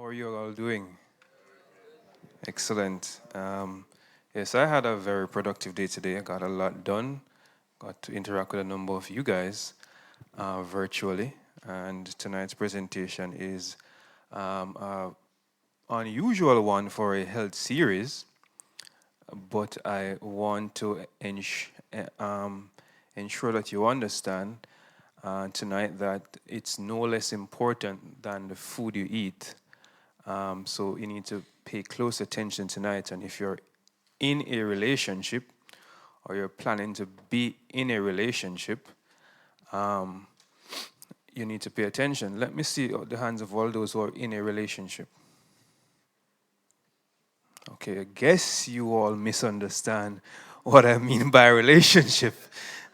are you all doing? Excellent. Yes, I had a very productive day today. I got a lot done. Got to interact with a number of you guys virtually. And tonight's presentation is an unusual one for a health series, but I want to ensure that you understand tonight that it's no less important than the food you eat. So you need to pay close attention tonight. And if you're in a relationship or you're planning to be in a relationship, um, you need to pay attention. Let me see the hands of all those who are in a relationship. Okay, I guess you all misunderstand what I mean by relationship.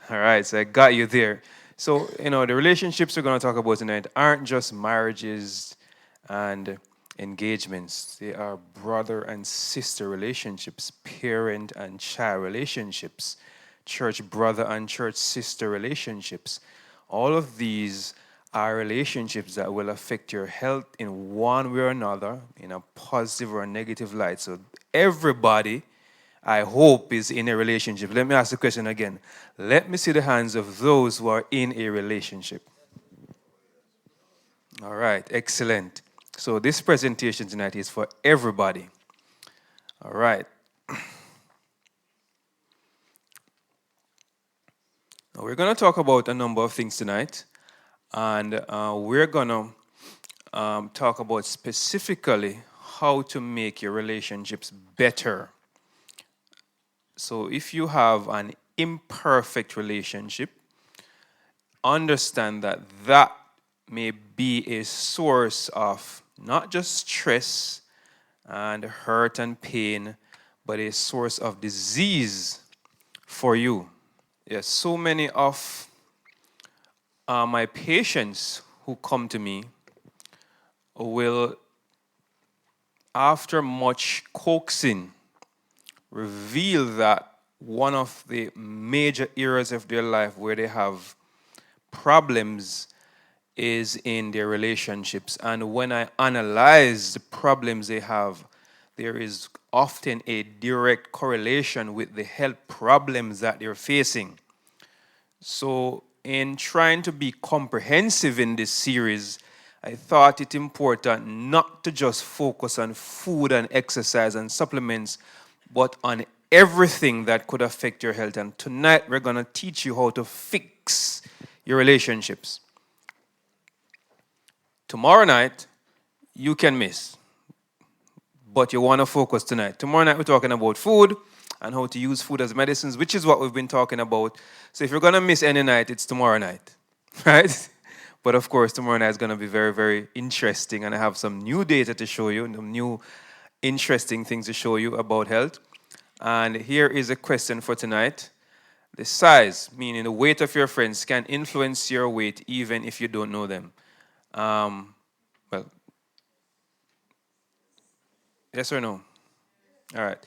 All right, so I got you there. So, the relationships we're going to talk about tonight aren't just marriages and engagements. They are brother and sister relationships, parent and child relationships, church brother and church sister relationships. All of these are relationships that will affect your health in one way or another, in a positive or a negative light. So everybody, I hope, is in a relationship. Let me ask the question again. Let me see the hands of those who are in a relationship. All right, excellent. So this presentation tonight is for everybody. All right. Now we're going to talk about a number of things tonight. And we're going to talk about specifically how to make your relationships better. So if you have an imperfect relationship, understand that that may be a source of not just stress and hurt and pain, but a source of disease for you. Yes, so many of my patients who come to me will, after much coaxing, reveal that one of the major areas of their life where they have problems is in their relationships. And when I analyze the problems they have, there is often a direct correlation with the health problems that they're facing. So, in trying to be comprehensive in this series, I thought it important not to just focus on food and exercise and supplements, but on everything that could affect your health. And tonight we're going to teach you how to fix your relationships. Tomorrow night, you can miss, but you want to focus tonight. Tomorrow night, we're talking about food and how to use food as medicines, which is what we've been talking about. So if you're going to miss any night, it's tomorrow night, right? But of course, tomorrow night is going to be very, very interesting, and I have some new data to show you, some new interesting things to show you about health. And here is a question for tonight. The size, meaning the weight of your friends, can influence your weight even if you don't know them. Well, yes or no? All right.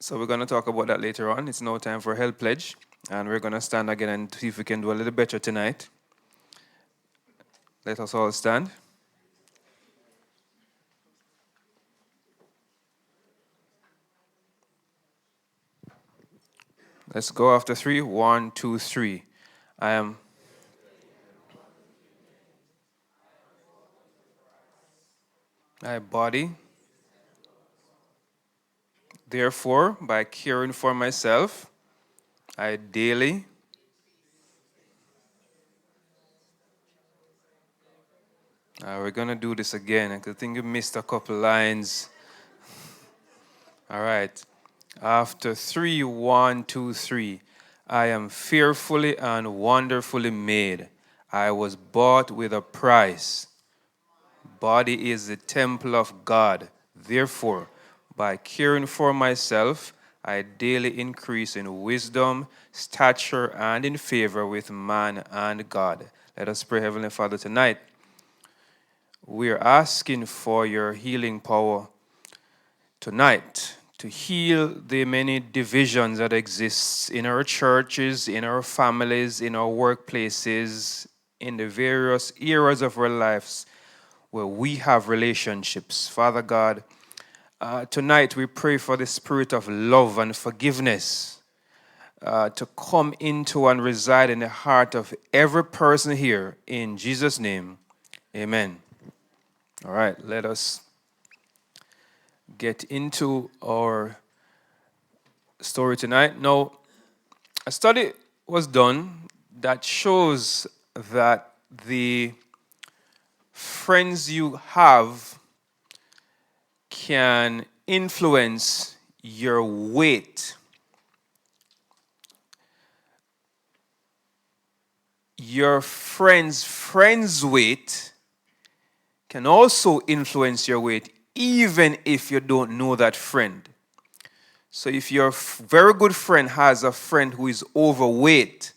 So we're going to talk about that later on. It's now time for Health Pledge. And we're going to stand again and see if we can do a little better tonight. Let us all stand. Let's go after 3. 1, 2, 3. I am. My body. Therefore, by caring for myself, I daily. We're going to do this again. I think you missed a couple lines. All right. After 3, 1, 2, 3. I am fearfully and wonderfully made. I was bought with a price. Body is the temple of God. Therefore, by caring for myself, I daily increase in wisdom, stature, and in favor with man and God. Let us pray, Heavenly Father, tonight. We are asking for your healing power tonight to heal the many divisions that exist in our churches, in our families, in our workplaces, in the various areas of our lives where we have relationships. Father God, tonight we pray for the spirit of love and forgiveness to come into and reside in the heart of every person here. In Jesus' name, amen. All right, let us get into our story tonight. Now, a study was done that shows that the friends you have can influence your weight. Your friend's weight can also influence your weight, even if you don't know that friend. So if your very good friend has a friend who is overweight,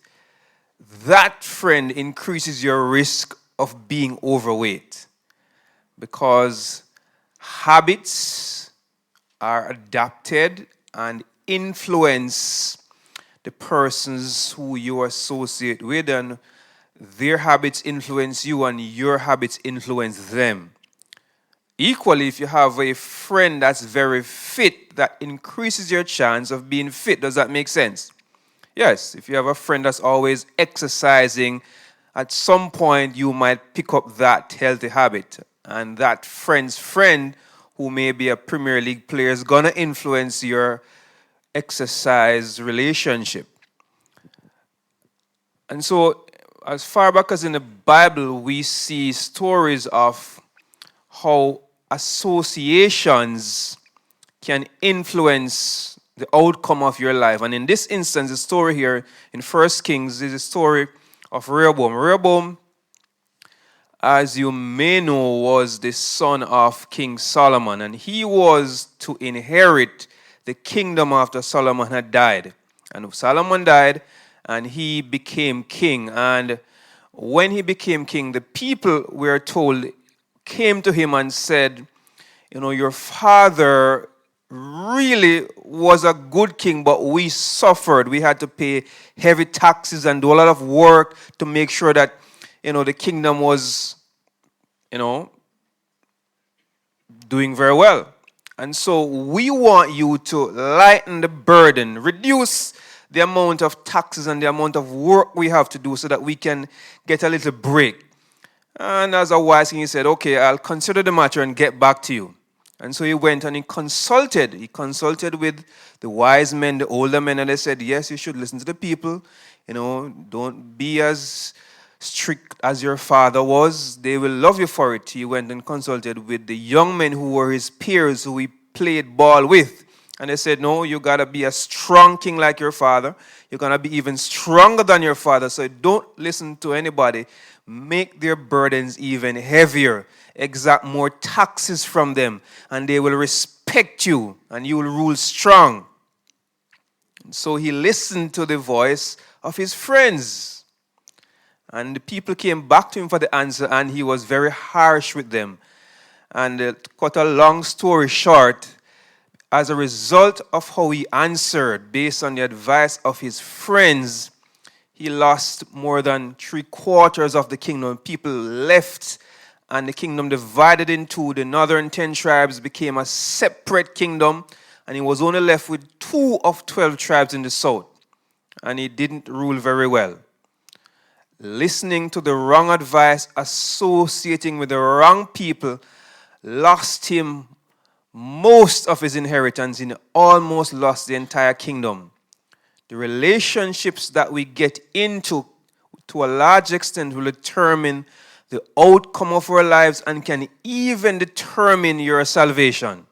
that friend increases your risk of being overweight, because habits are adapted and influence the persons who you associate with, and their habits influence you and your habits influence them. Equally, if you have a friend that's very fit, that increases your chance of being fit. Does that make sense? Yes, if you have a friend that's always exercising, at some point you might pick up that healthy habit. And that friend's friend, who may be a Premier League player, is going to influence your exercise relationship. And so, as far back as in the Bible, we see stories of how associations can influence the outcome of your life. And in this instance, the story here in 1 Kings is a story of Rehoboam. Rehoboam, as you may know, was the son of King Solomon, and he was to inherit the kingdom after Solomon had died. And Solomon died, and he became king. And when he became king, the people, we're told, came to him and said, your father really was a good king, but we suffered. We had to pay heavy taxes and do a lot of work to make sure that, the kingdom was, doing very well. And so we want you to lighten the burden, reduce the amount of taxes and the amount of work we have to do so that we can get a little break. And as a wise king, he said, okay, I'll consider the matter and get back to you. And so he went and he consulted. He consulted with the wise men, the older men, and they said, yes, you should listen to the people. Don't be as strict as your father was. They will love you for it. He went and consulted with the young men who were his peers, who he played ball with. And they said, no, you got to be a strong king like your father. You're going to be even stronger than your father. So don't listen to anybody. Make their burdens even heavier. Exact more taxes from them. And they will respect you. And you will rule strong. And so he listened to the voice of his friends. And the people came back to him for the answer. And he was very harsh with them. And to cut a long story short, as a result of how he answered based on the advice of his friends, he lost more than 3/4 of the kingdom. People left, and the kingdom divided in two. The northern 10 tribes became a separate kingdom, and he was only left with 2 of 12 tribes in the south. And he didn't rule very well. Listening to the wrong advice, associating with the wrong people, lost him most of his inheritance. He almost lost the entire kingdom. The relationships that we get into, to a large extent, will determine the outcome of our lives and can even determine your salvation.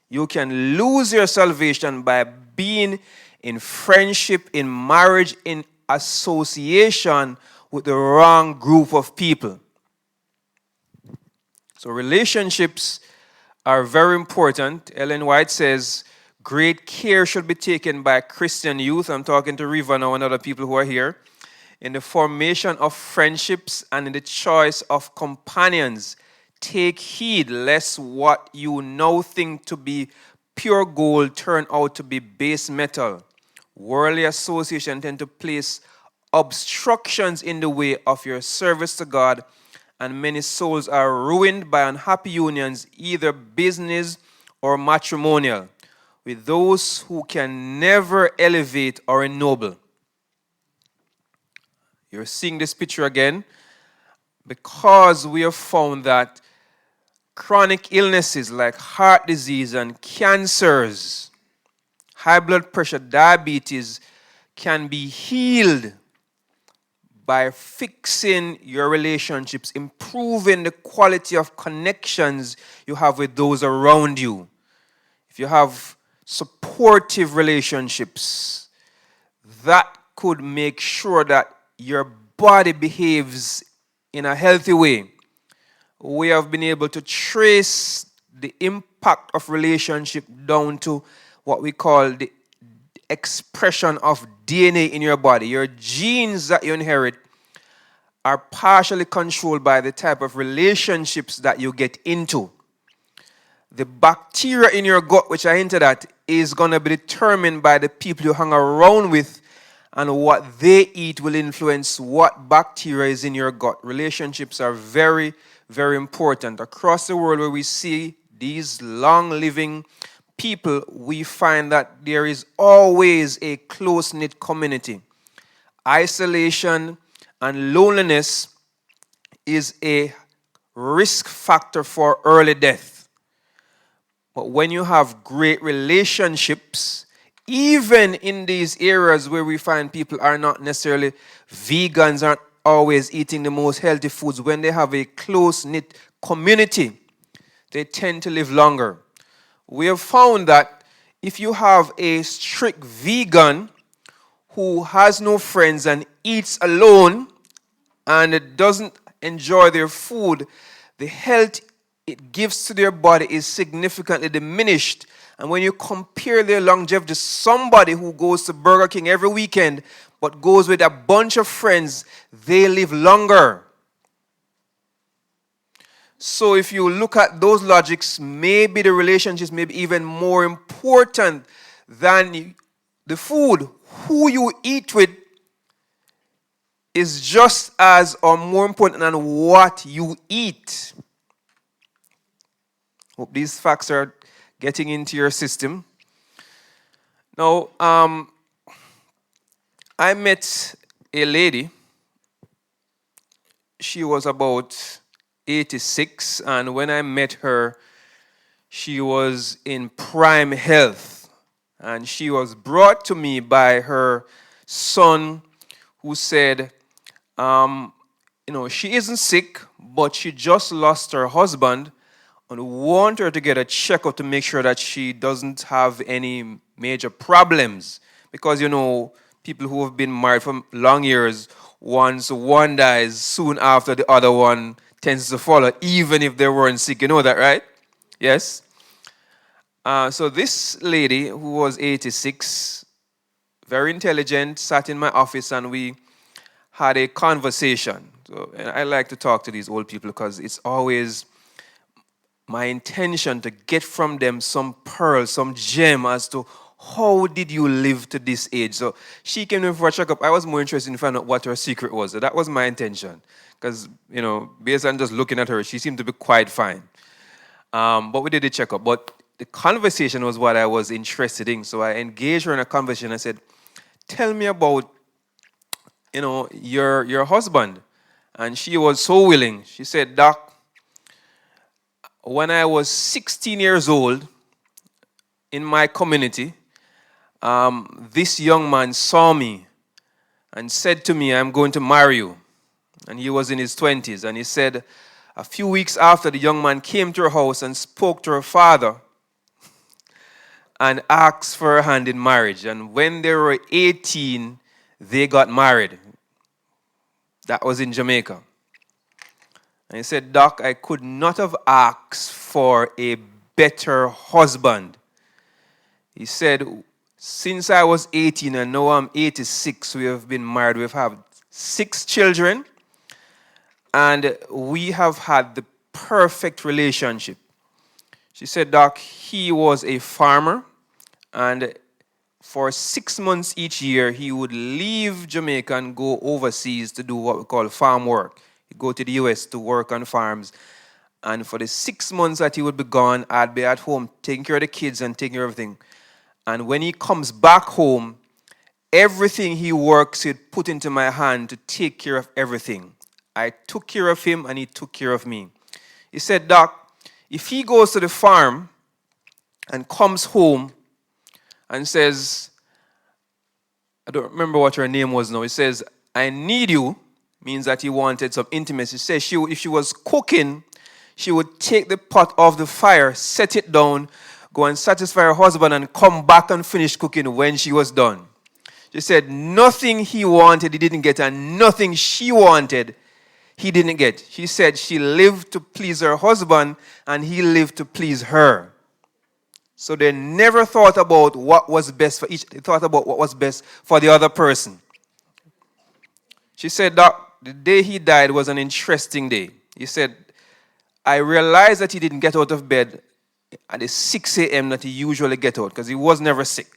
You can lose your salvation by being in friendship, in marriage, in association with the wrong group of people. So relationships are very important. Ellen White says, great care should be taken by Christian youth. I'm talking to Riva now and other people who are here. In the formation of friendships and in the choice of companions. Take heed lest what you now think to be pure gold turn out to be base metal. Worldly association tend to place obstructions in the way of your service to God, and many souls are ruined by unhappy unions, either business or matrimonial, with those who can never elevate or ennoble. You're seeing this picture again because we have found that chronic illnesses like heart disease and cancers, high blood pressure, diabetes can be healed by fixing your relationships, improving the quality of connections you have with those around you. If you have supportive relationships, that could make sure that your body behaves in a healthy way. We have been able to trace the impact of relationship down to what we call the expression of DNA in your body. Your genes that you inherit are partially controlled by the type of relationships that you get into. The bacteria in your gut, which I hinted at, is going to be determined by the people you hang around with, and what they eat will influence what bacteria is in your gut. Relationships are very, very important. Across the world where we see these long-living people, we find that there is always a close-knit community. Isolation and loneliness is a risk factor for early death. But when you have great relationships, even in these areas where we find people are not necessarily vegans, aren't always eating the most healthy foods, when they have a close-knit community, they tend to live longer. We have found that if you have a strict vegan who has no friends and eats alone and doesn't enjoy their food, the health it gives to their body is significantly diminished. And when you compare their longevity to somebody who goes to Burger King every weekend but goes with a bunch of friends, they live longer. So if you look at those logics, maybe the relationships may be even more important than the food. Who you eat with is just as or more important than what you eat. Hope these facts are getting into your system. Now, I met a lady. She was about 86, and when I met her, she was in prime health. And she was brought to me by her son, who said, she isn't sick, but she just lost her husband and want her to get a checkup to make sure that she doesn't have any major problems. Because, people who have been married for long years, once one dies, soon after the other one tends to follow, even if they weren't sick. You know that, right? Yes? So this lady, who was 86, very intelligent, sat in my office and we had a conversation. So, and I like to talk to these old people because it's always my intention to get from them some pearl, some gem as to how did you live to this age. So she came in for a checkup. I was more interested in finding out what her secret was. So that was my intention. Because, based on just looking at her, she seemed to be quite fine. But we did a checkup. But the conversation was what I was interested in. So I engaged her in a conversation. I said, tell me about, your husband. And she was so willing. She said, Doc, when I was 16 years old, in my community, this young man saw me and said to me, I'm going to marry you. And he was in his 20s. And he said, a few weeks after, the young man came to her house and spoke to her father and asked for her hand in marriage. And when they were 18, they got married. That was in Jamaica. And he said, Doc, I could not have asked for a better husband. He said, since I was 18 and now I'm 86, we have been married. We've had 6 children. And we have had the perfect relationship. She said, Doc, he was a farmer. And for 6 months each year, he would leave Jamaica and go overseas to do what we call farm work. He'd go to the US to work on farms. And for the 6 months that he would be gone, I'd be at home taking care of the kids and taking care of everything. And when he comes back home, everything he works, he'd put into my hand to take care of everything. I took care of him and he took care of me. He said, Doc, if he goes to the farm and comes home and says, I don't remember what her name was now. He says, I need you, means that he wanted some intimacy. He says if she was cooking, she would take the pot off the fire, set it down, go and satisfy her husband and come back and finish cooking when she was done. She said nothing he wanted, he didn't get, and nothing she wanted, he didn't get. She said she lived to please her husband and he lived to please her. So they never thought about what was best for each. They thought about what was best for the other person. She said that the day he died was an interesting day. He said, I realized that he didn't get out of bed at the 6 a.m. that he usually get out because he was never sick.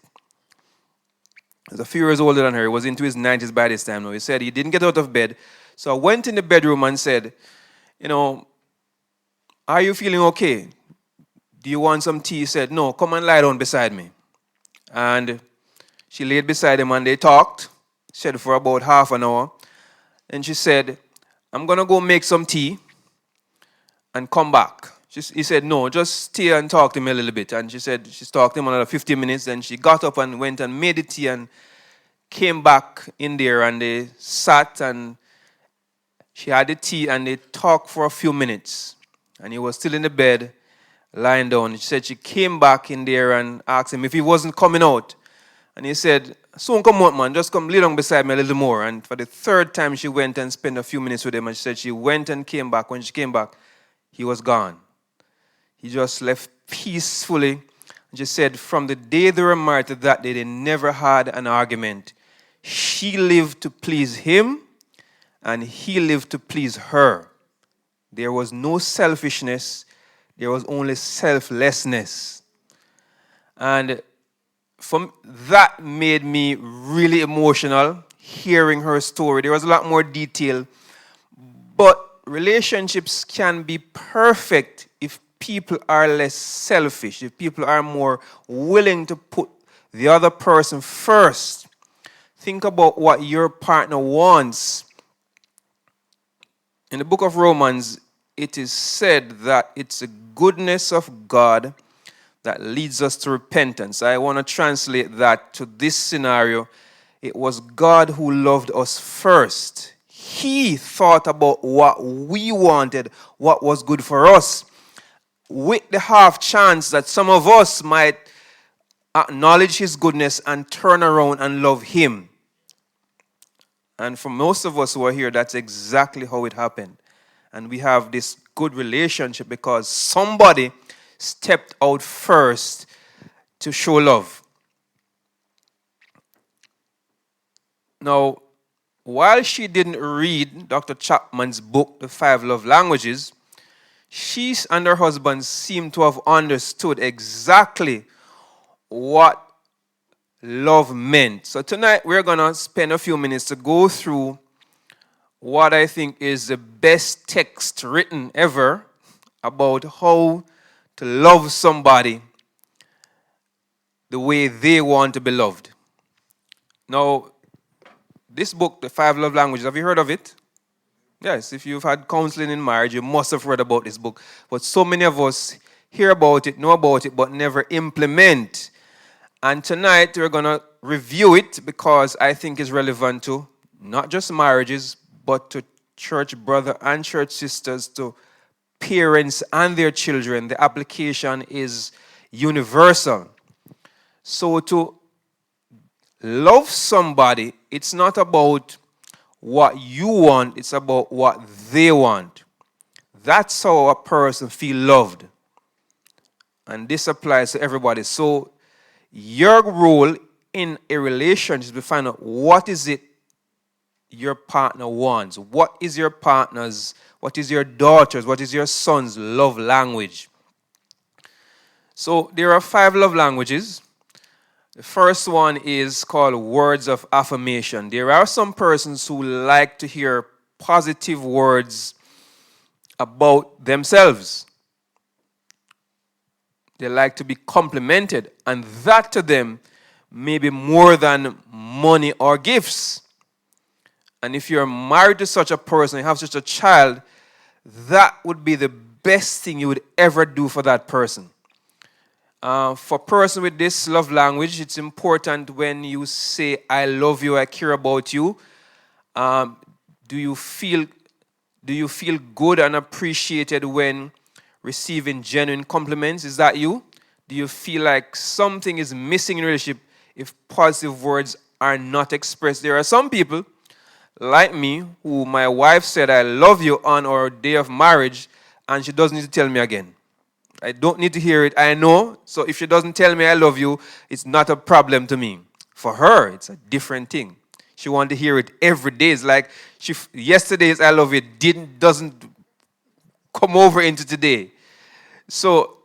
He was a few years older than her. He was into his 90s by this time now. He said he didn't get out of bed. So I went in the bedroom and said, are you feeling okay? Do you want some tea? He said, no, come and lie down beside me. And she laid beside him and they talked. Said for about half an hour. And she said, I'm going to go make some tea and come back. He said, no, just stay and talk to me a little bit. And she said, she talked to him another 15 minutes. Then she got up and went and made the tea and came back in there and they sat and she had the tea and they talked for a few minutes. And he was still in the bed, lying down. She said she came back in there and asked him if he wasn't coming out. And he said, soon come out, man. Just come lay down beside me a little more. And for the third time, she went and spent a few minutes with him. And she said she went and came back. When she came back, he was gone. He just left peacefully. And she said from the day they were married to that day, they never had an argument. She lived to please him, and he lived to please her. There was no selfishness. There was only selflessness. And that made me really emotional, hearing her story. There was a lot more detail. But relationships can be perfect if people are less selfish, if people are more willing to put the other person first. Think about what your partner wants. In the book of Romans, it is said that it's the goodness of God that leads us to repentance. I want to translate that to this scenario. It was God who loved us first. He thought about what we wanted, what was good for us, with the half chance that some of us might acknowledge his goodness and turn around and love him. And for most of us who are here, that's exactly how it happened. And we have this good relationship because somebody stepped out first to show love. Now, while she didn't read Dr. Chapman's book, The 5 Love Languages, she and her husband seemed to have understood exactly what love meant. So tonight we're going to spend a few minutes to go through what I think is the best text written ever about how to love somebody the way they want to be loved. Now, this book, The 5 Love Languages, have you heard of it? Yes, if you've had counseling in marriage, you must have read about this book. But so many of us hear about it, know about it, but never implement. And tonight we're going to review it because I think it's relevant to not just marriages, but to church brother and church sisters, to parents and their children. The application is universal. So to love somebody, it's not about what you want, it's about what they want. That's how a person feels loved. And this applies to everybody. So your role in a relationship is to find out what is it your partner wants. What is your partner's, what is your daughter's, what is your son's love language? So there are 5 love languages. The first one is called words of affirmation. There are some persons who like to hear positive words about themselves. They like to be complimented, and that to them may be more than money or gifts. And if you're married to such a person, you have such a child, that would be the best thing you would ever do for that person. For a person with this love language, it's important when you say, I love you, I care about you. Um, do you feel good and appreciated when receiving genuine compliments? Is that you? Do you feel like something is missing in a relationship if positive words are not expressed? There are some people like me who my wife said I love you on our day of marriage and she doesn't need to tell me again. I don't need to hear it. I know. So if she doesn't tell me I love you, it's not a problem to me. For her, it's a different thing. She wants to hear it every day. It's like yesterday's I love you doesn't come over into today. So,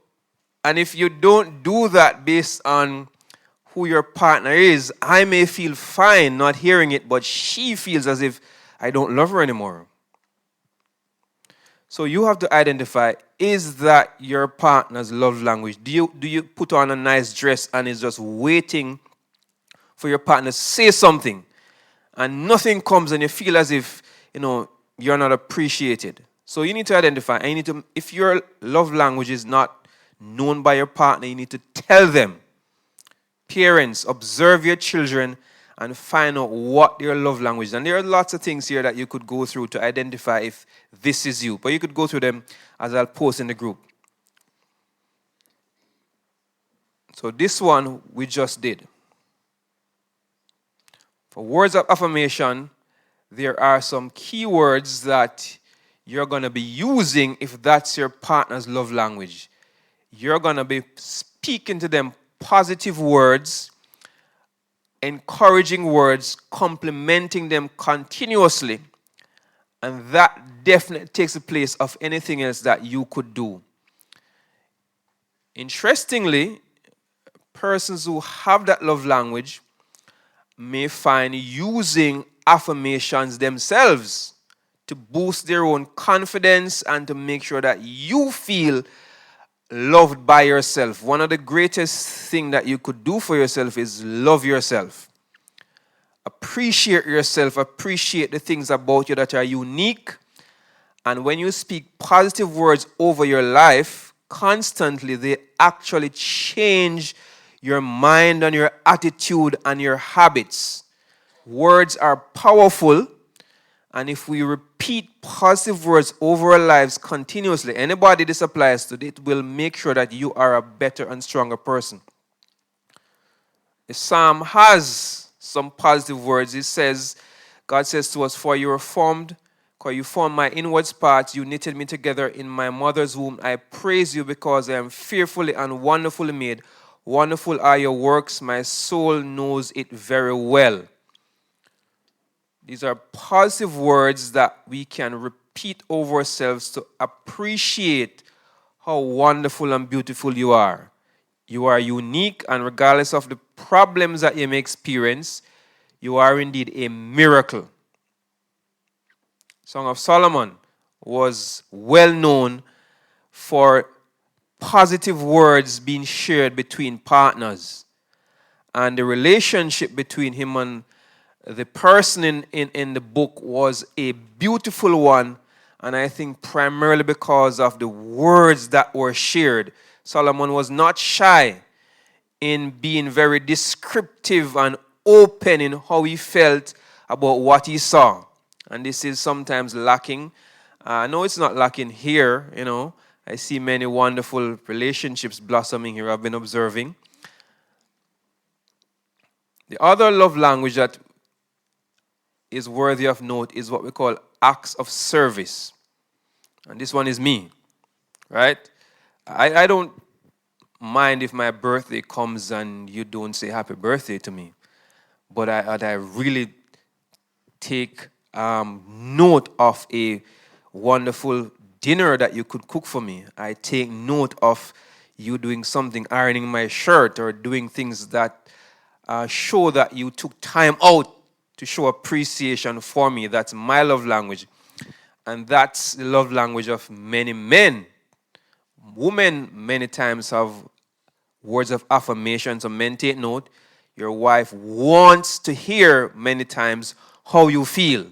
and if you don't do that based on who your partner is, I may feel fine not hearing it, but she feels as if I don't love her anymore. So you have to identify, is that your partner's love language? Do you put on a nice dress and is just waiting for your partner to say something and nothing comes and you feel as if, you're not appreciated? So you need to identify, and you need to, if your love language is not known by your partner, you need to tell them. Parents, observe your children and find out what their love language is. And there are lots of things here that you could go through to identify if this is you. But you could go through them as I'll post in the group. So this one we just did. For words of affirmation, there are some keywords that you're going to be using if that's your partner's love language. You're going to be speaking to them positive words, encouraging words, complimenting them continuously. And that definitely takes the place of anything else that you could do. Interestingly, persons who have that love language may find using affirmations themselves to boost their own confidence and to make sure that you feel loved by yourself. One of the greatest things that you could do for yourself is love yourself. Appreciate yourself. Appreciate the things about you that are unique. And when you speak positive words over your life, constantly, they actually change your mind and your attitude and your habits. Words are powerful. And if we repeat positive words over our lives continuously, anybody this applies to, it will make sure that you are a better and stronger person. The Psalm has some positive words. It says, God says to us, for you were formed, for you formed my inwards parts, you knitted me together in my mother's womb. I praise you because I am fearfully and wonderfully made. Wonderful are your works, my soul knows it very well. These are positive words that we can repeat over ourselves to appreciate how wonderful and beautiful you are. You are unique, and regardless of the problems that you may experience, you are indeed a miracle. Song of Solomon was well known for positive words being shared between partners. And the relationship between him and the person in the book was a beautiful one, and I think primarily because of the words that were shared. Solomon was not shy in being very descriptive and open in how he felt about what he saw. And this is sometimes lacking. I know it's not lacking here, I see many wonderful relationships blossoming here I've been observing. The other love language that is worthy of note is what we call acts of service. And this one is me, right? I don't mind if my birthday comes and you don't say happy birthday to me. But I really take note of a wonderful dinner that you could cook for me. I take note of you doing something, ironing my shirt or doing things that show that you took time out to show appreciation for me. That's my love language. And that's the love language of many men. Women many times have words of affirmation. So men, take note. Your wife wants to hear many times how you feel.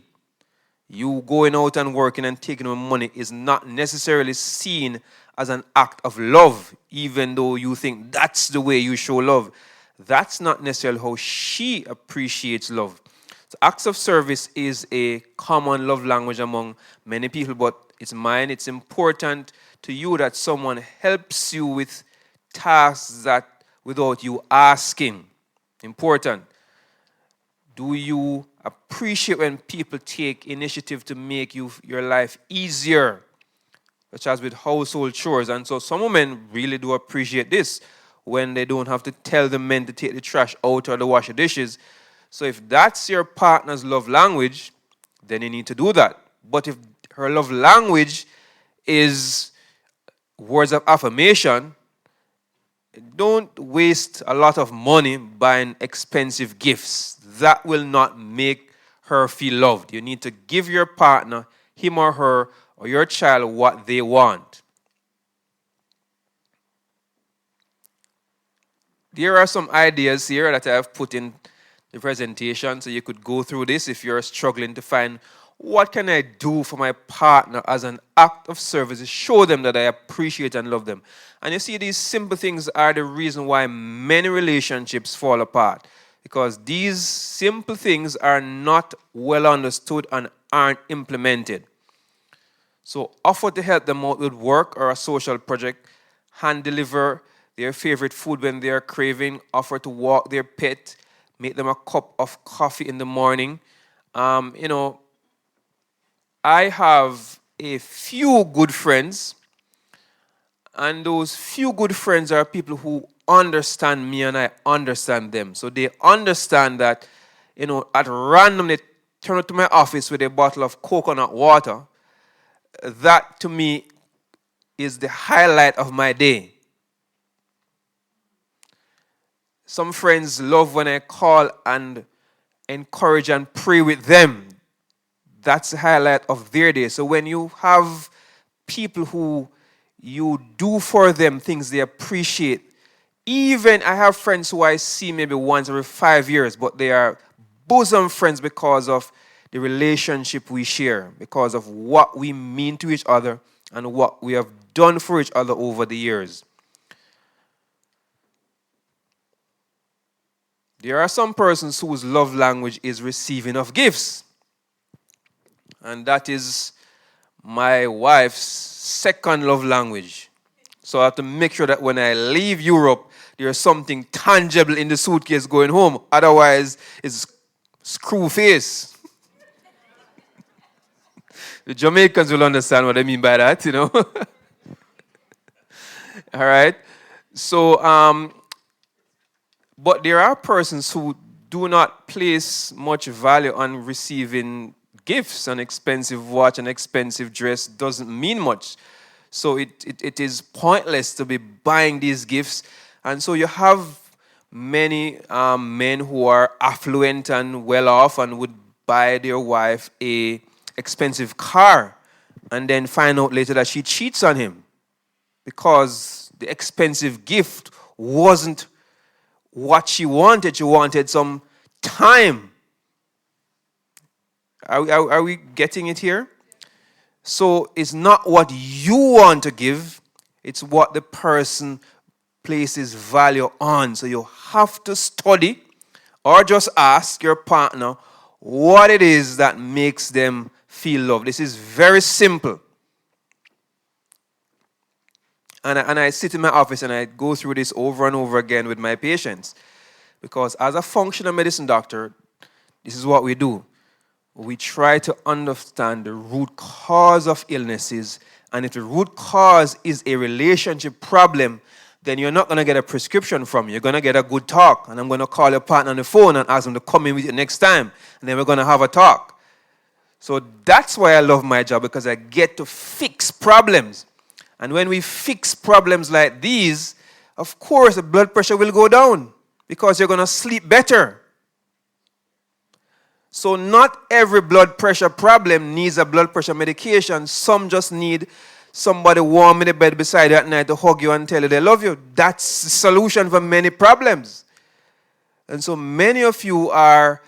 You going out and working and taking her money is not necessarily seen as an act of love, even though you think that's the way you show love. That's not necessarily how she appreciates love. So acts of service is a common love language among many people, but it's mine. It's important to you that someone helps you with tasks that without you asking. Important. Do you appreciate when people take initiative to make your life easier, such as with household chores? And so some women really do appreciate this when they don't have to tell the men to take the trash out or to wash the dishes. So if that's your partner's love language, then you need to do that. But if her love language is words of affirmation, don't waste a lot of money buying expensive gifts. That will not make her feel loved. You need to give your partner, him or her, or your child what they want. There are some ideas here that I have put in the presentation, so you could go through this if you're struggling to find what can I do for my partner as an act of service to show them that I appreciate and love them. And you see, these simple things are the reason why many relationships fall apart, because these simple things are not well understood and aren't implemented. So offer to help them out with work or a social project, hand deliver their favorite food when they are craving, offer to walk their pet, make them a cup of coffee in the morning. I have a few good friends, and those few good friends are people who understand me and I understand them. So they understand that, at random they turn up to my office with a bottle of coconut water. That to me is the highlight of my day. Some friends love when I call and encourage and pray with them. That's the highlight of their day. So when you have people who you do for them things they appreciate, even I have friends who I see maybe once every 5 years, but they are bosom friends because of the relationship we share, because of what we mean to each other and what we have done for each other over the years. There are some persons whose love language is receiving of gifts. And that is my wife's second love language. So I have to make sure that when I leave Europe, there's something tangible in the suitcase going home. Otherwise, it's screw face. The Jamaicans will understand what I mean by that, All right. So, but there are persons who do not place much value on receiving gifts. An expensive watch, an expensive dress doesn't mean much. So it is pointless to be buying these gifts. And so you have many men who are affluent and well off and would buy their wife a expensive car and then find out later that she cheats on him because the expensive gift wasn't what she wanted. She wanted some time. Are we getting it here? So it's not what you want to give, it's what the person places value on. So you have to study or just ask your partner what it is that makes them feel loved. This is very simple. And I sit in my office and I go through this over and over again with my patients. Because as a functional medicine doctor, this is what we do. We try to understand the root cause of illnesses. And if the root cause is a relationship problem, then you're not going to get a prescription from me. You're going to get a good talk. And I'm going to call your partner on the phone and ask them to come in with you next time. And then we're going to have a talk. So that's why I love my job, because I get to fix problems. And when we fix problems like these, of course, the blood pressure will go down. because you're going to sleep better. So not every blood pressure problem needs a blood pressure medication. Some just need somebody warm in the bed beside you at night to hug you and tell you they love you. That's the solution for many problems. And so many of you are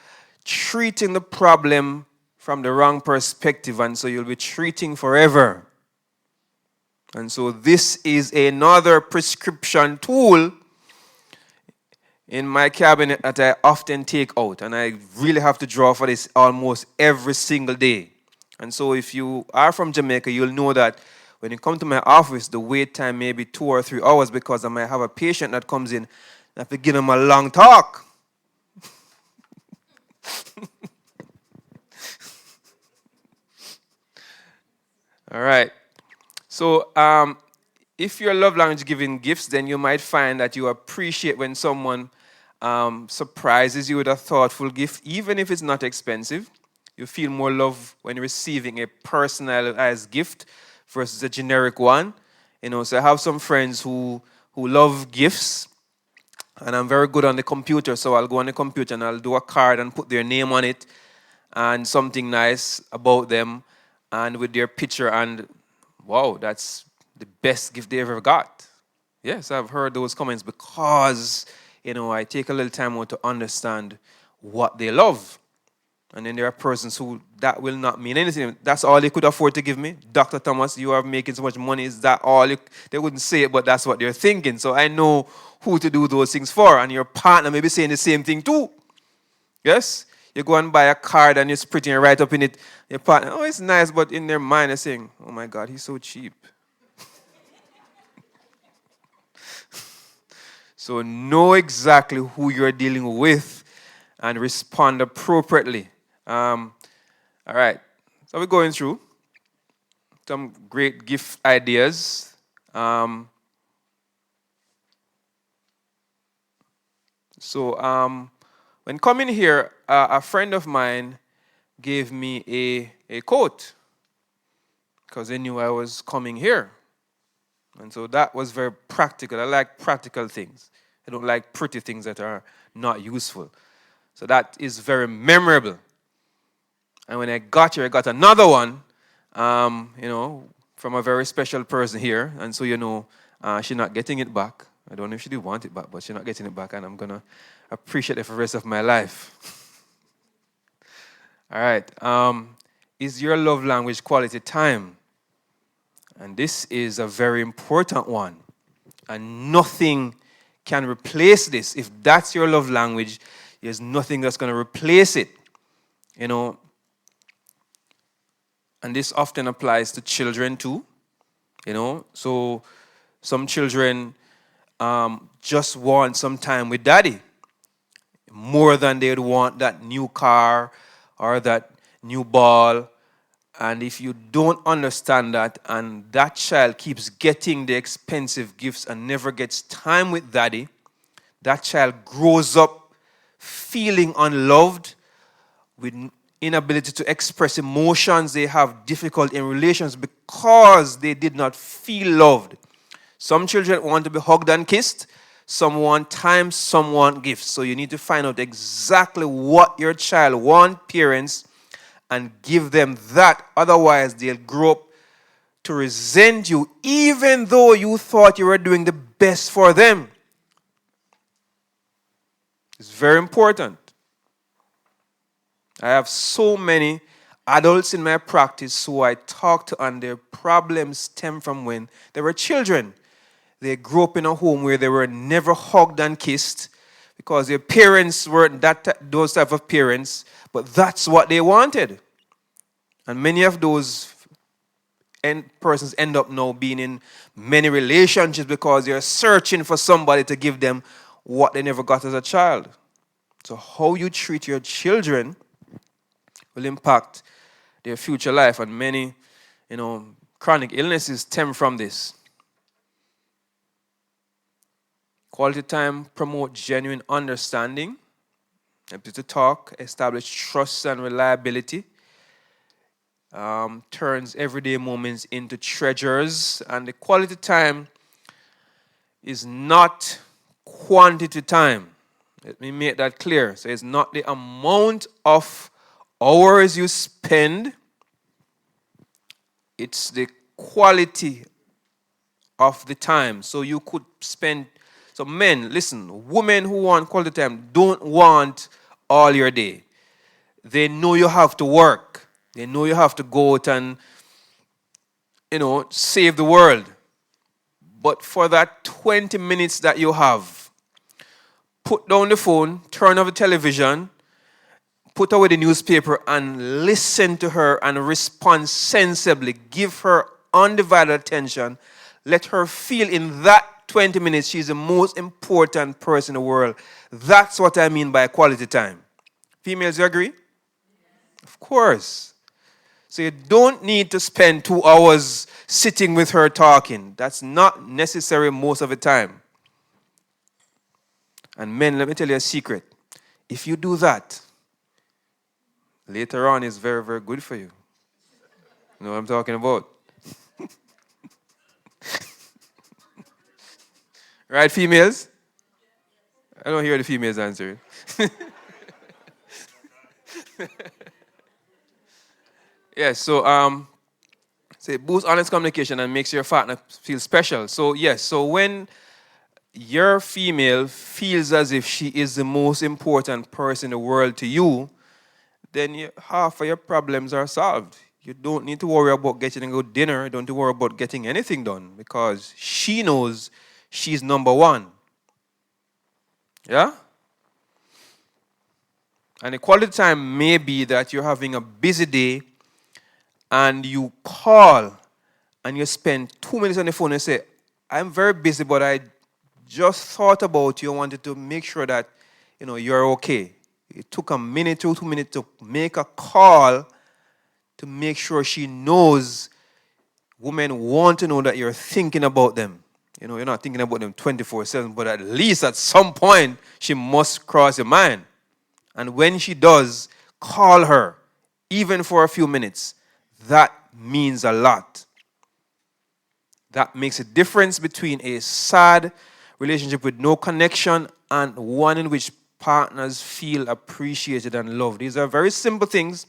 treating the problem from the wrong perspective, and so you'll be treating forever. And so this is another prescription tool in my cabinet that I often take out, and I really have to draw for this almost every single day. And so if you are from Jamaica, you'll know that when you come to my office, the wait time may be 2 or 3 hours because I might have a patient that comes in. I have to give them a long talk. All right. So if your love language is giving gifts, then you might find that you appreciate when someone surprises you with a thoughtful gift, even if it's not expensive. You feel more love when receiving a personalized gift versus a generic one. So I have some friends who love gifts, and I'm very good on the computer, so I'll go on the computer and I'll do a card and put their name on it and something nice about them and with their picture, and wow, that's the best gift they ever got. Yes, I've heard those comments because, I take a little time out to understand what they love. And then there are persons who that will not mean anything. That's all they could afford to give me. Dr. Thomas, you are making so much money. Is that all? They wouldn't say it, but that's what they're thinking. So I know who to do those things for. And your partner may be saying the same thing too. Yes? You go and buy a card and you're spritting it right up in it. Your partner, oh, it's nice, but in their mind they're saying, oh my God, he's so cheap. So know exactly who you're dealing with and respond appropriately. All right. So we're going through some great gift ideas. When coming here, a friend of mine gave me a coat because they knew I was coming here. And so that was very practical. I like practical things. I don't like pretty things that are not useful. So that is very memorable. And when I got here, I got another one, from a very special person here. And so, she's not getting it back. I don't know if she did want it back, but she's not getting it back. And I'm going to appreciate it for the rest of my life. All right. Is your love language quality time? And this is a very important one. And nothing can replace this. If that's your love language, there's nothing that's going to replace it. And this often applies to children too. So some children just want some time with daddy more than they'd want that new car or that new ball. And if you don't understand that, and that child keeps getting the expensive gifts and never gets time with daddy, that child grows up feeling unloved, with inability to express emotions. They have difficulty in relations because they did not feel loved. Some children want to be hugged and kissed. Some want time, some want gifts. So you need to find out exactly what your child wants, parents, and give them that. Otherwise, they'll grow up to resent you, even though you thought you were doing the best for them. It's very important. I have so many adults in my practice who I talk to, and their problems stem from when they were children. They grew up in a home where they were never hugged and kissed because their parents weren't those type of parents, but that's what they wanted. And many of those persons end up now being in many relationships because they're searching for somebody to give them what they never got as a child. So how you treat your children will impact their future life, and many, chronic illnesses stem from this. Quality time promotes genuine understanding, ability to talk, establish trust and reliability, turns everyday moments into treasures, and the quality time is not quantity time. Let me make that clear. So it's not the amount of hours you spend, it's the quality of the time. So you could spend, so men, listen, women who want quality time don't want all your day. They know you have to work. They know you have to go out and, save the world. But for that 20 minutes that you have, put down the phone, turn off the television, put away the newspaper, and listen to her and respond sensibly. Give her undivided attention. Let her feel in that 20 minutes she's the most important person in the world. That's what I mean by quality time. Females, you agree? Of course. So you don't need to spend 2 hours sitting with her talking. That's not necessary most of the time. And men, let me tell you a secret. If you do that, later on it's very, very good for you. You know what I'm talking about? Right, females? I don't hear the females answering. Yes, so say boost honest communication and makes your partner feel special. So yes, so when your female feels as if she is the most important person in the world to you, then half of your problems are solved. You don't need to worry about getting a good dinner. You don't need to worry about getting anything done because she knows she's number one. Yeah? And the quality time may be that you're having a busy day and you call and you spend 2 minutes on the phone and say, I'm very busy, but I just thought about you and wanted to make sure that, you're okay. It took a minute or 2 minutes to make a call to make sure she knows women want to know that you're thinking about them. You're not thinking about them 24/7, but at least at some point, she must cross your mind. And when she does, call her, even for a few minutes. That means a lot. That makes a difference between a sad relationship with no connection and one in which partners feel appreciated and loved. These are very simple things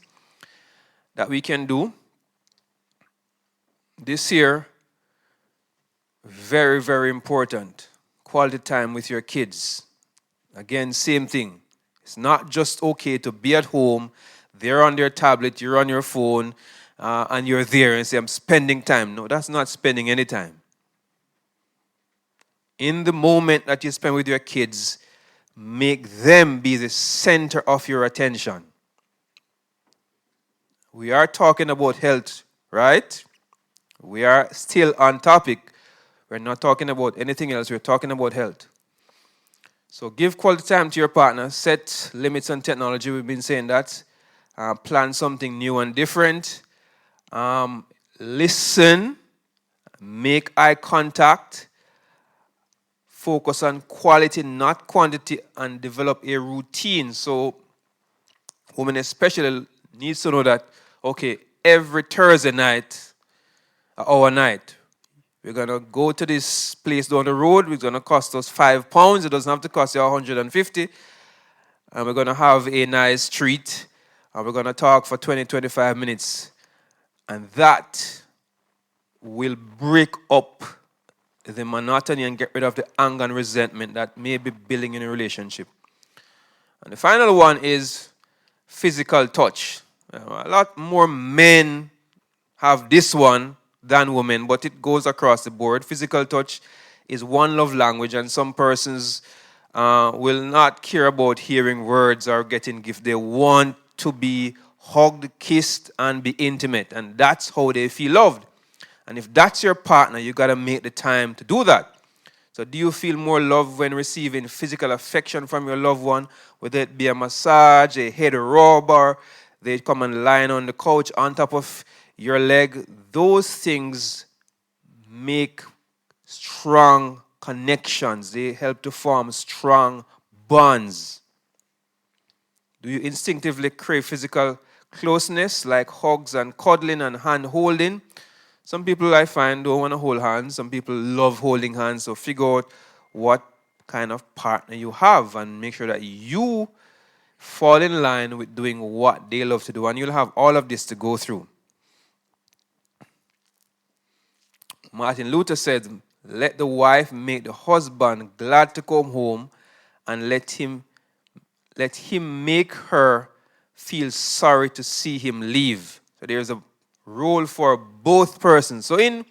that we can do this year. Very, very important. Quality time with your kids. Again, same thing. It's not just okay to be at home, they're on their tablet, you're on your phone, and you're there and say, I'm spending time. No, that's not spending any time. In the moment that you spend with your kids, make them be the center of your attention. We are talking about health, right? We are still on topic. We're not talking about anything else. We're talking about health. So give quality time to your partner. Set limits on technology. We've been saying that. Plan something new and different. Listen. Make eye contact. Focus on quality, not quantity, and develop a routine. So women especially needs to know that, okay, every Thursday night, our night, we're going to go to this place down the road. It's going to cost us £5. It doesn't have to cost you 150. And we're going to have a nice treat. And we're going to talk for 20-25 minutes. And that will break up the monotony and get rid of the anger and resentment that may be building in a relationship. And the final one is physical touch. A lot more men have this one than women, but it goes across the board. Physical touch is one love language, and some persons will not care about hearing words or getting gifts. They want to be hugged, kissed, and be intimate, and that's how they feel loved. And if that's your partner, you got to make the time to do that. So do you feel more love when receiving physical affection from your loved one, whether it be a massage, a head rub, or they come and lie on the couch on top of your leg? Those things make strong connections. They help to form strong bonds. Do you instinctively crave physical closeness like hugs and cuddling and hand holding? Some people I find don't want to hold hands. Some people love holding hands. So figure out what kind of partner you have, and make sure that you fall in line with doing what they love to do. And you'll have all of this to go through. Martin Luther said, let the wife make the husband glad to come home, and let him make her feel sorry to see him leave. So there's a role for both persons. So in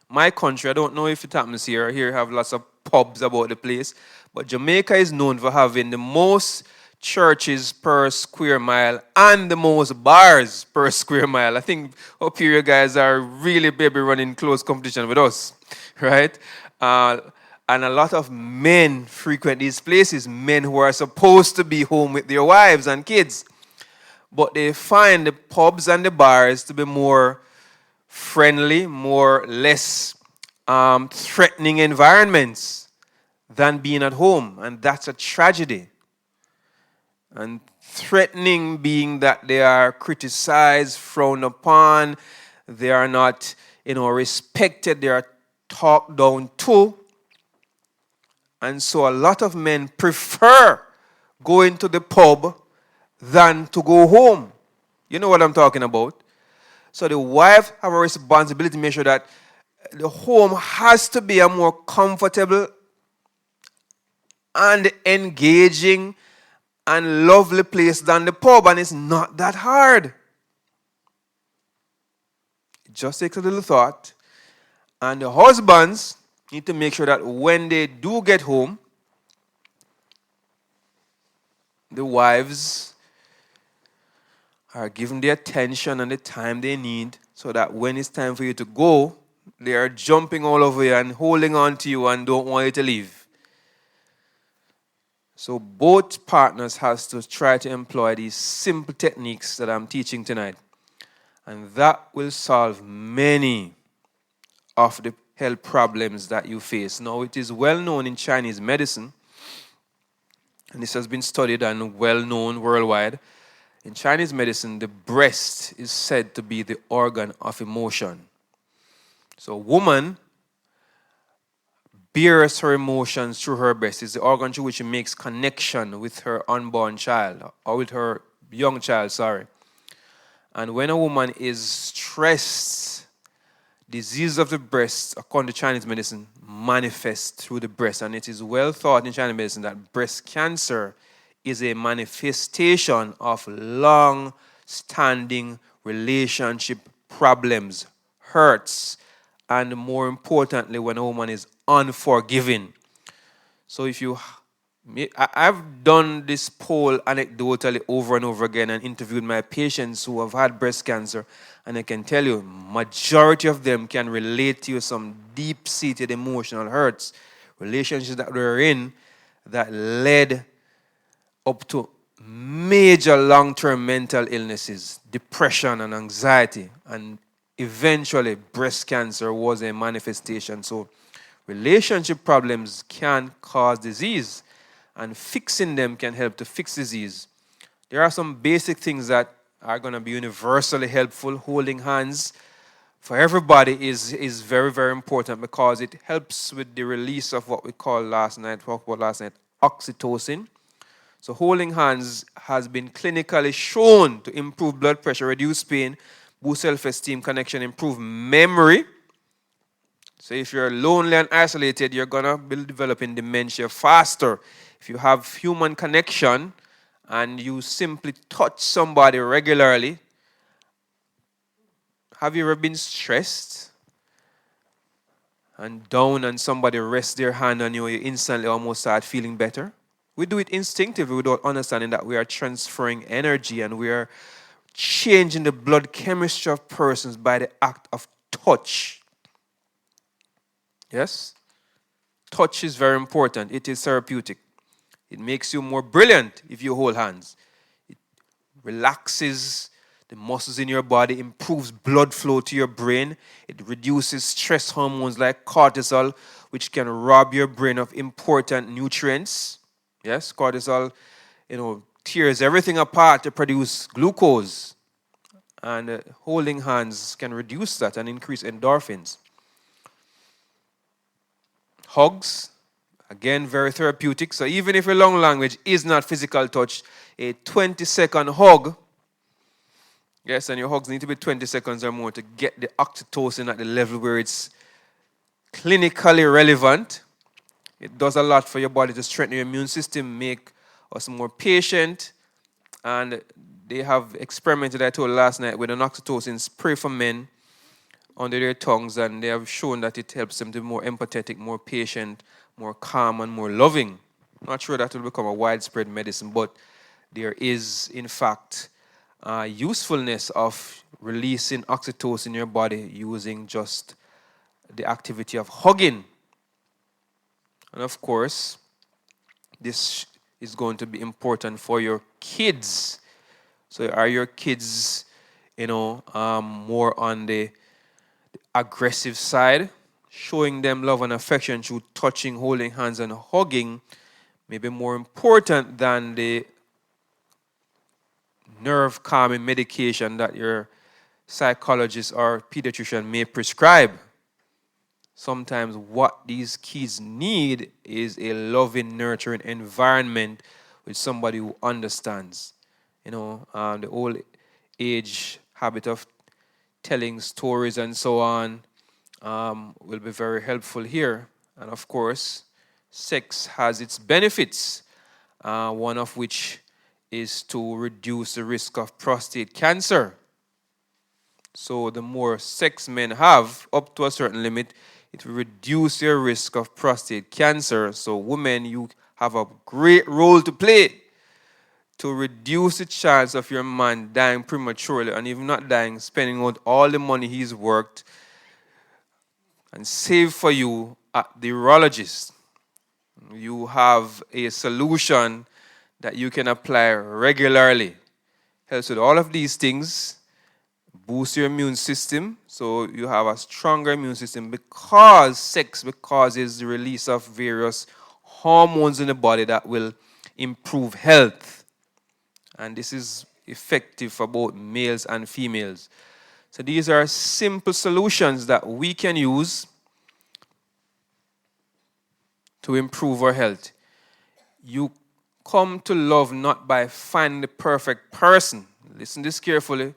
my country, I don't know if it happens here. Here have lots of pubs about the place. But Jamaica is known for having the most churches per square mile and the most bars per square mile. I think up here you guys are really baby running close competition with us, right? And a lot of men frequent these places, men who are supposed to be home with their wives and kids. But they find the pubs and the bars to be more friendly, less threatening environments than being at home. And that's a tragedy. And threatening being that they are criticized, frowned upon, they are not, respected, they are talked down to. And so a lot of men prefer going to the pub than to go home. You know what I'm talking about? So the wife have a responsibility to make sure that the home has to be a more comfortable and engaging and lovely place than the pub, and it's not that hard. It just takes a little thought. And the husbands need to make sure that when they do get home, the wives are given the attention and the time they need, so that when it's time for you to go, they are jumping all over you and holding on to you and don't want you to leave. So both partners has to try to employ these simple techniques that I'm teaching tonight. And that will solve many of the health problems that you face. Now, it is well known in Chinese medicine, and this has been studied and well known worldwide. In Chinese medicine, the breast is said to be the organ of emotion. So a woman bears her emotions through her breast. It's the organ through which she makes connection with her unborn child, or with her young child, And when a woman is stressed, disease of the breast, according to Chinese medicine, manifests through the breast. And it is well thought in Chinese medicine that breast cancer is a manifestation of long-standing relationship problems, hurts, and more importantly, when a woman is unforgiving. So I've done this poll anecdotally over and over again and interviewed my patients who have had breast cancer, and I can tell you, majority of them can relate to some deep-seated emotional hurts, relationships that they're in that led up to major long-term mental illnesses, depression and anxiety, and eventually breast cancer was a manifestation. So relationship problems can cause disease, and fixing them can help to fix disease. There are some basic things that are going to be universally helpful. Holding hands for everybody is very, very important, because it helps with the release of what we talked about last night, oxytocin. So holding hands has been clinically shown to improve blood pressure, reduce pain, boost self-esteem, connection, improve memory. So if you're lonely and isolated, you're going to be developing dementia faster. If you have human connection and you simply touch somebody regularly, have you ever been stressed and down and somebody rests their hand on you, you instantly almost start feeling better? We do it instinctively without understanding that we are transferring energy and we are changing the blood chemistry of persons by the act of touch. Yes? Touch is very important. It is therapeutic. It makes you more brilliant if you hold hands. It relaxes the muscles in your body, improves blood flow to your brain. It reduces stress hormones like cortisol, which can rob your brain of important nutrients. Yes, cortisol, tears everything apart to produce glucose. And holding hands can reduce that and increase endorphins. Hugs Again, very therapeutic. So even if your long language is not physical touch, a 20-second hug, yes, and your hugs need to be 20 seconds or more to get the oxytocin at the level where it's clinically relevant. It does a lot for your body to strengthen your immune system, make us more patient. And they have experimented, I told last night, with an oxytocin spray for men under their tongues, and they have shown that it helps them to be more empathetic, more patient, more calm, and more loving. I'm not sure that will become a widespread medicine, but there is, in fact, usefulness of releasing oxytocin in your body using just the activity of hugging. And of course, this is going to be important for your kids. So are your kids, more on the aggressive side? Showing them love and affection through touching, holding hands, and hugging may be more important than the nerve calming medication that your psychologist or pediatrician may prescribe. Sometimes what these kids need is a loving, nurturing environment with somebody who understands. The old age habit of telling stories and so on will be very helpful here. And of course, sex has its benefits, one of which is to reduce the risk of prostate cancer. So the more sex men have, up to a certain limit, it will reduce your risk of prostate cancer. So women, you have a great role to play to reduce the chance of your man dying prematurely, and even not dying, spending out all the money he's worked and saved for you at the urologist. You have a solution that you can apply regularly. Helps with all of these things. Boost your immune system, so you have a stronger immune system because sex causes the release of various hormones in the body that will improve health. And this is effective for both males and females. So these are simple solutions that we can use to improve our health. You come to love not by finding the perfect person. Listen to this carefully.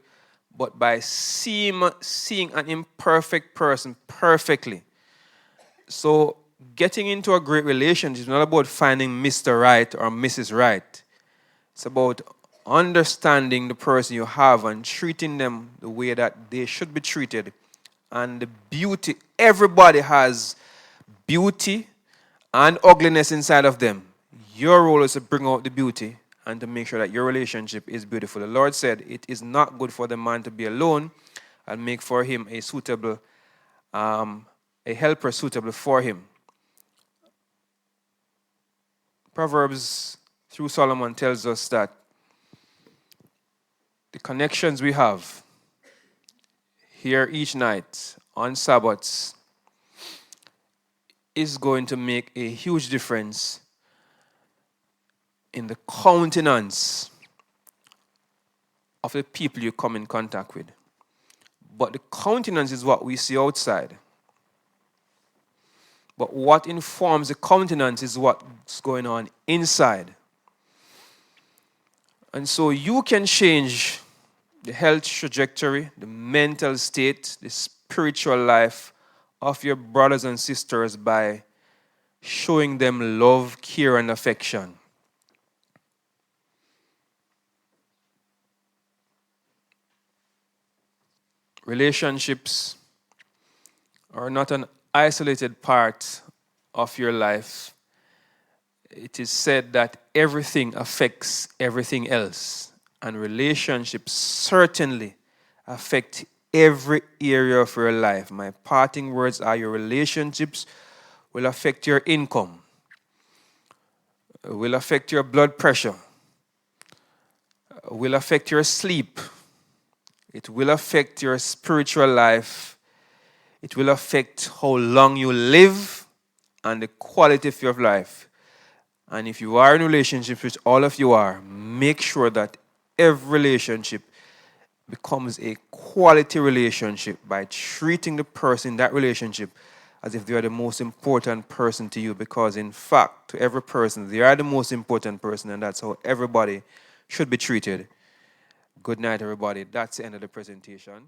But by seeing an imperfect person perfectly. So getting into a great relationship is not about finding Mr. Right or Mrs. Right. It's about understanding the person you have and treating them the way that they should be treated. And the beauty, everybody has beauty and ugliness inside of them. Your role is to bring out the beauty and to make sure that your relationship is beautiful. The Lord said, it is not good for the man to be alone, and make for him a suitable, a helper suitable for him. Proverbs through Solomon tells us that the connections we have here each night on Sabbaths is going to make a huge difference in the countenance of the people you come in contact with. But the countenance is what we see outside. But what informs the countenance is what's going on inside. And so you can change the health trajectory, the mental state, the spiritual life of your brothers and sisters by showing them love, care, and affection. Relationships are not an isolated part of your life. It is said that everything affects everything else, and relationships certainly affect every area of your life. My parting words are: your relationships will affect your income, will affect your blood pressure, will affect your sleep. It will affect your spiritual life. It will affect how long you live and the quality of your life. And if you are in relationships, which all of you are, make sure that every relationship becomes a quality relationship by treating the person in that relationship as if they are the most important person to you, because in fact, to every person, they are the most important person, and that's how everybody should be treated. Good night, everybody. That's the end of the presentation.